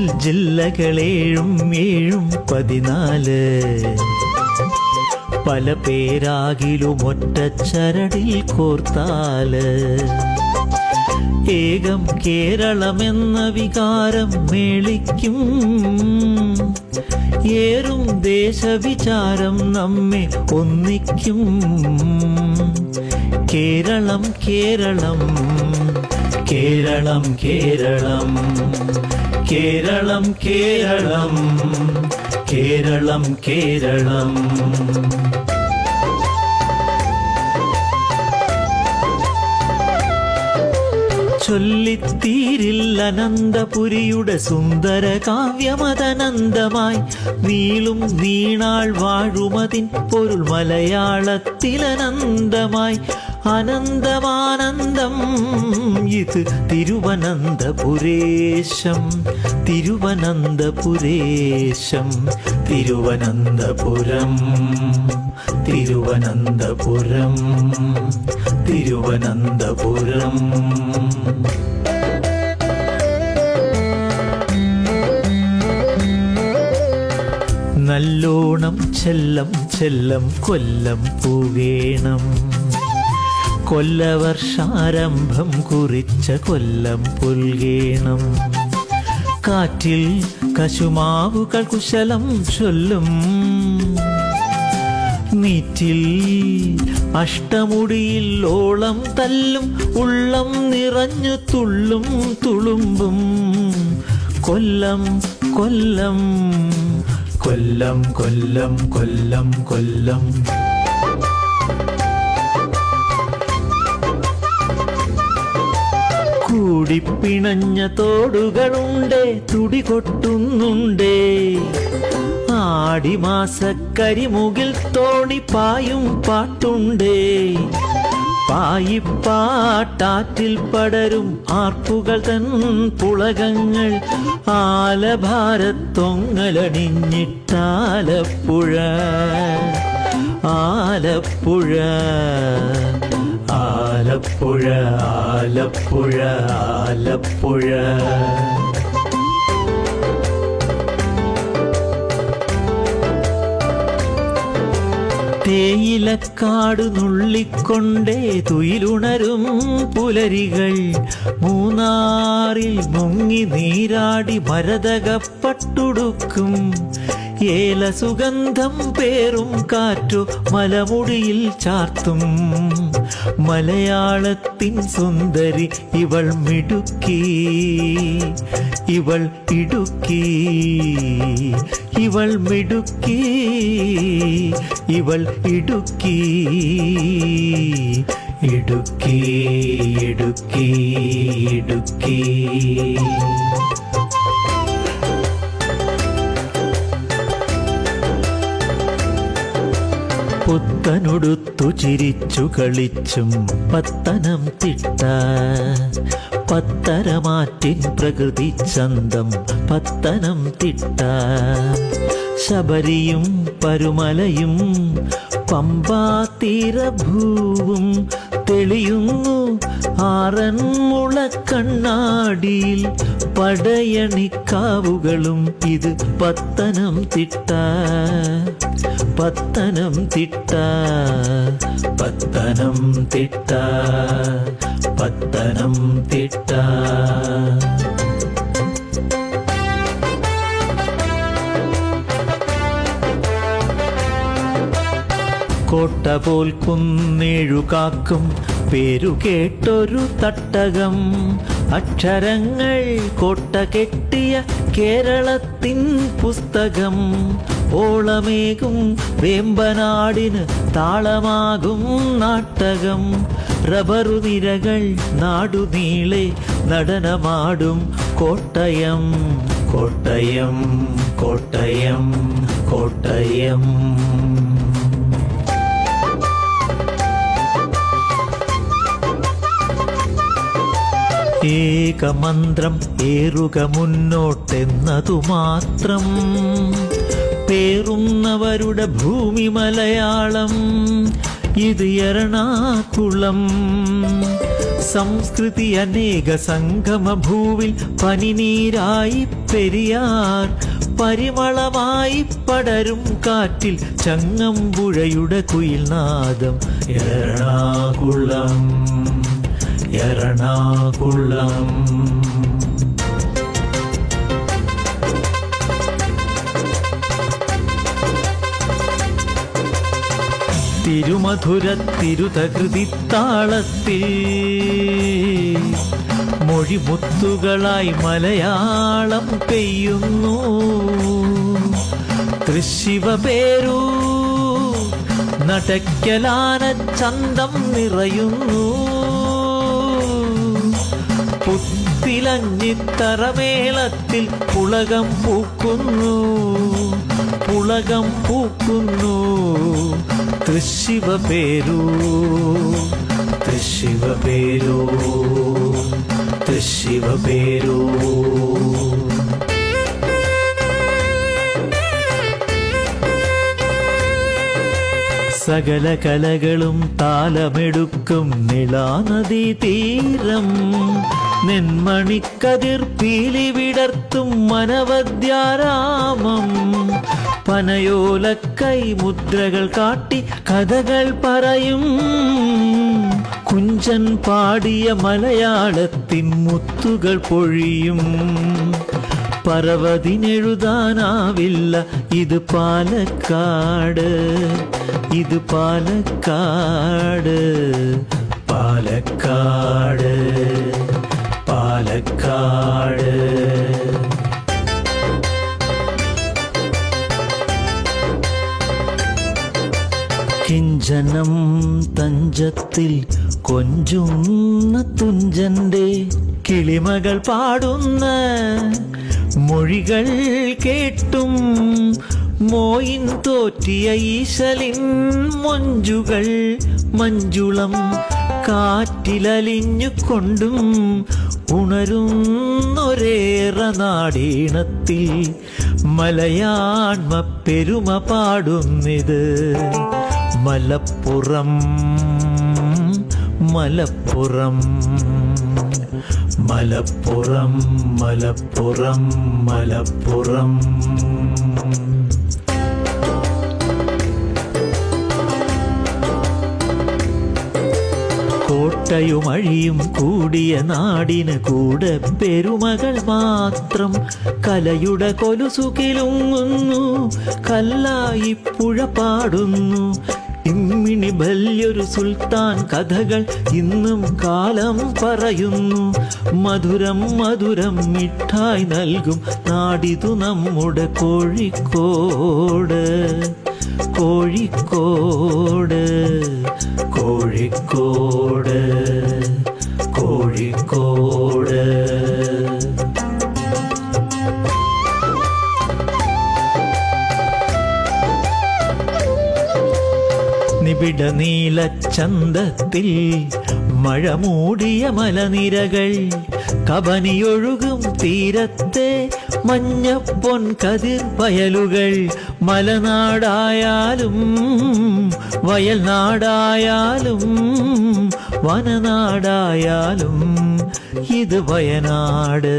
ജില്ലകളേഴും 14 പല പേരാകിലും ഒറ്റച്ചരടിൽ കോർത്താല് ഏകം കേരളമെന്ന വികാരം മേളിക്കും. ഏറും ദേശവിചാരം നമ്മെ ഒന്നിക്കും. കേരളം കേരളം കേരളം കേരളം കേരളം കേരളം കേരളം കേരളം. ചൊല്ലിത്തീരിൽ അനന്തപുരിയുടെ സുന്ദര കാവ്യമതനന്തമായി നീളും നീണാൾ വാഴുമതിൻ പൊരുൾ മലയാളത്തിലനന്തമായി. അനന്തമാനന്ദം ഇത് തിരുവനന്തപുരേശം തിരുവനന്തപുരേശം തിരുവനന്തപുരം തിരുവനന്തപുരം തിരുവനന്തപുരം. നല്ലോണം ചെല്ലം ചെല്ലം കൊല്ലം പൂവേണം. കൊല്ലവർഷാരംഭം കുറിച്ച കൊല്ലം പുൽകേണം. കാറ്റിൽ കശുമാവുകൾ കുശലം ചൊല്ലും. നീറ്റിൽ അഷ്ടമുടിയിൽ ഓളം തല്ലും. ഉള്ളം നിറഞ്ഞു തുള്ളും തുളുമ്പും. കൊല്ലം കൊല്ലം കൊല്ലം കൊല്ലം കൊല്ലം കൊല്ലം. കൂടിപ്പിണഞ്ഞ തോടുകളുണ്ടേ, തുടികൊട്ടുന്നുണ്ടേ. ആടിമാസക്കരിമുകിൽ തോണിപ്പായും പാട്ടുണ്ടേ. പായിപ്പാട്ടാറ്റിൽ പടരും ആർപ്പുകൾ തൻ പുളകങ്ങൾ. ആലഭാരത്തൊങ്ങലണിഞ്ഞിട്ടാലപ്പുഴ ആലപ്പുഴ ആലപ്പുഴ ആലപ്പുഴ ആലപ്പുഴ. തേയിലക്കാട് നുള്ളിക്കൊണ്ടേ തുയിലുണരും പുലരികൾ. മൂന്നാറിൽ മുങ്ങി നീരാടി ഭരതകപ്പട്ടുടുക്കും. ഏല സുഗന്ധം പേറും കാറ്റു മലമുടിയിൽ ചാർത്തും. മലയാളത്തിൻ സുന്ദരി ഇവൾ മിടുക്കി ഇവൾ ഇടുക്കി ഇവൾ മിടുക്കി ഇവൾ ഇടുക്കി ഇടുക്കി ഇടുക്കി ഇടുക്കി. പുത്തനുടുത്തു ചിരിച്ചു കളിച്ചും പത്തനംതിട്ട. പത്തരമാറ്റിൻ പ്രകൃതി ചന്തം പത്തനംതിട്ട. ശബരിയും പരുമലയും പമ്പാതീരഭൂവും തെളിയുന്നു ആറന്മുള കണ്ണാടിയിൽ. പടയണിക്കാവുകളും ഇത് പത്തനംതിട്ട പത്തനംതിട്ട പത്തനംതിട്ട പത്തനംതിട്ട. കോട്ട പോൽ കുന്നേഴുകാക്കും പേരുകേട്ടൊരു തട്ടകം. അക്ഷരങ്ങൾ കോട്ട കെട്ടിയ കേരളത്തിൻ പുസ്തകം. ഓളമേകും വേമ്പനാടിന് താളമാകും നാട്ടകം. റബറുനിരകൾ നാടുനീളെ നടനമാടും കോട്ടയം കോട്ടയം കോട്ടയം കോട്ടയം. ഏകമന്ത്രം ഏറുക മുന്നോട്ടെന്നതു മാത്രം. പേറുന്നവരുടെ ഭൂമി മലയാളം. ഇത് എറണാകുളം. സംസ്കൃതി അനേക സംഗമ ഭൂവിൽ പനിനീരായി പെരിയാർ, പരിമളമായി പടരും കാറ്റിൽ ചങ്ങമ്പുഴയുടെ കുയിൽനാദം. എറണാകുളം എറണാകുളം. തിരുമധുര തിരുതകൃതിത്താളത്തിൽ മൊഴിമുത്തുകളായി മലയാളം പെയ്യുന്നു. തൃശ്ശിവപേരൂർ നടക്കലാന ചന്തം നിറയുന്നു. പുത്തിലഞ്ഞിത്തറമേളത്തിൽ പുളകം പൂക്കുന്നു, പുളകം പൂക്കുന്നു. തൃശ്ശിവപേരൂർ തൃശ്ശിവപേരൂർ തൃശ്ശിവപേരൂർ. സകല കലകളും താലമെടുക്കും നിളാനദീ തീരം. നെന്മണിക്കതിർ പീലി വിടർത്തും മനവദ്യാരാമം. പനയോലക്കൈ മുദ്രകൾ കാട്ടി കഥകൾ പറയും. കുഞ്ചൻ പാടിയ മലയാളത്തിൻ മുത്തുകൾ പൊഴിയും. പറവതിനെഴുതാനാവില്ല ഇത് പാലക്കാട്, ഇത് പാലക്കാട്, പാലക്കാട്, പാലക്കാട്. കിഞ്ചനം തഞ്ചത്തിൽ കൊഞ്ചുന്ന തുഞ്ചന്റെ കിളിമകൾ പാടുന്ന മൊഴികൾ കേട്ടും മോയിൻ തോറ്റിയ ഈശലിൻ മൊഞ്ചുകൾ മഞ്ജുളം കാറ്റിലലിഞ്ഞുകൊണ്ടും ഉണരുന്നൊരേറ നാടീണത്തിൽ മലയാണ്മ പെരുമ പാടുന്നിത്. മലപ്പുറം മലപ്പുറം മലപ്പുറം മലപ്പുറം മലപ്പുറം. കോട്ടയും അഴിയും കൂടിയ നാടിന് കൂടെ പെരുമകൾ മാത്രം. കലയുടെ കൊലുസുകിലുങ്ങുന്നു, കല്ലായി പുഴ പാടുന്നു. ഇമ്മിണി വലിയൊരു സുൽത്താൻ കഥകൾ ഇന്നും കാലം പറയുന്നു. മധുരം മധുരം മിഠായി നൽകും നാടിതു നമ്മുടെ കോഴിക്കോട്, കോഴിക്കോട്, കോഴിക്കോട്, കോഴിക്കോട്. നിബിഡ നീലച്ചന്തത്തിൽ മഴ മൂടിയ മലനിരകൾ. കബനിയൊഴുകും തീരത്തെ മഞ്ഞപ്പൊൻ കതിർ വയലുകൾ. മലനാടായാലും വയൽനാടായാലും വനനാടായാലും ഇത് വയനാട്.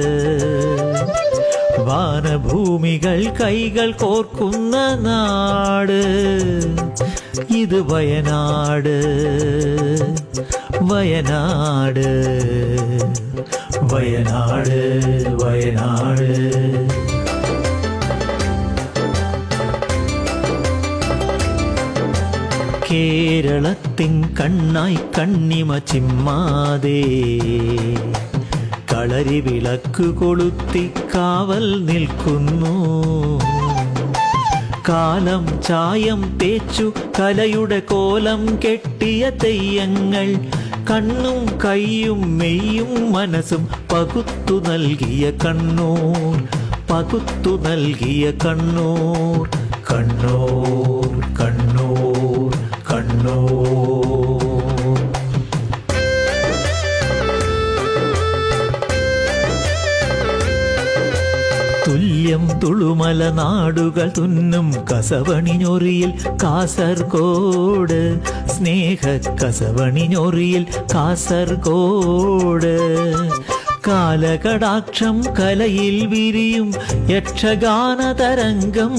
വാനഭൂമികൾ കൈകൾ കോർക്കുന്ന നാട് ഇത് വയനാട്, വയനാട്, വയനാട്, വയനാട്. കേരളത്തിൻ കണ്ണായി കണ്ണിമ ചിമ്മാതെ കളരി വിളക്ക് കൊളുത്തി കാവൽ നിൽക്കുന്നു. കാലം ചായം തേച്ചു കലയുടെ കോലം കെട്ടിയ തെയ്യങ്ങൾ. കണ്ണും കൈയും മെയ്യും മനസ്സും പകുത്തു നൽകിയ കണ്ണൂർ, പകുത്തു നൽകിയ കണ്ണൂർ, കണ്ണൂർ, കണ്ണൂർ, കണ്ണൂർ. തുല്യ തുല്യം തുളുമല നാടുകൾ തുന്നും കസവണിഞ്ഞൊറിയിൽ കാസർഗോഡ്, സ്നേഹ കസവണിഞ്ഞൊറിയിൽ കാസർഗോഡ്. കാലകടാക്ഷം കലയിൽ വിരിയും യക്ഷഗാന തരംഗം,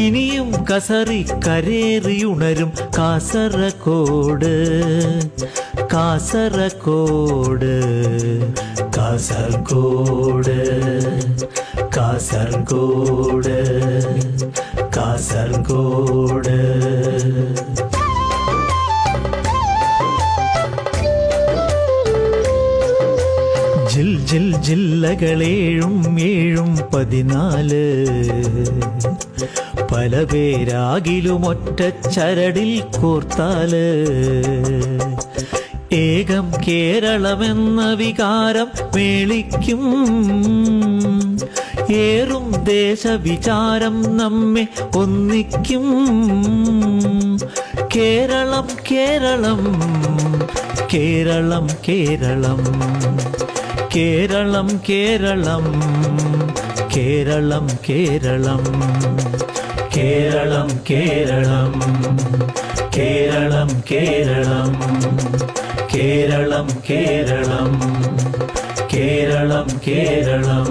ഇനിയും കസറി കരേറിയുണരും കാസർഗോഡ്, കാസർഗോഡ്, കാസർഗോഡ്, കാസർഗോഡ്, കാസർഗോഡ്. ജിൽ ജിൽ ജില്ലകളേഴും 14, പല പേരാകിലും ഒറ്റ ചരടിൽ കോർത്താല്, ഏകം കേരളമെന്ന വികാരം മേളിക്കും, ഏറും ദേശവിചാരം നമ്മെ ഒന്നിക്കും. കേരളം കേരളം കേരളം കേരളം കേരളം കേരളം കേരളം കേരളം കേരളം കേരളം കേരളം കേരളം കേരളം കേരളം കേരളം കേരളം.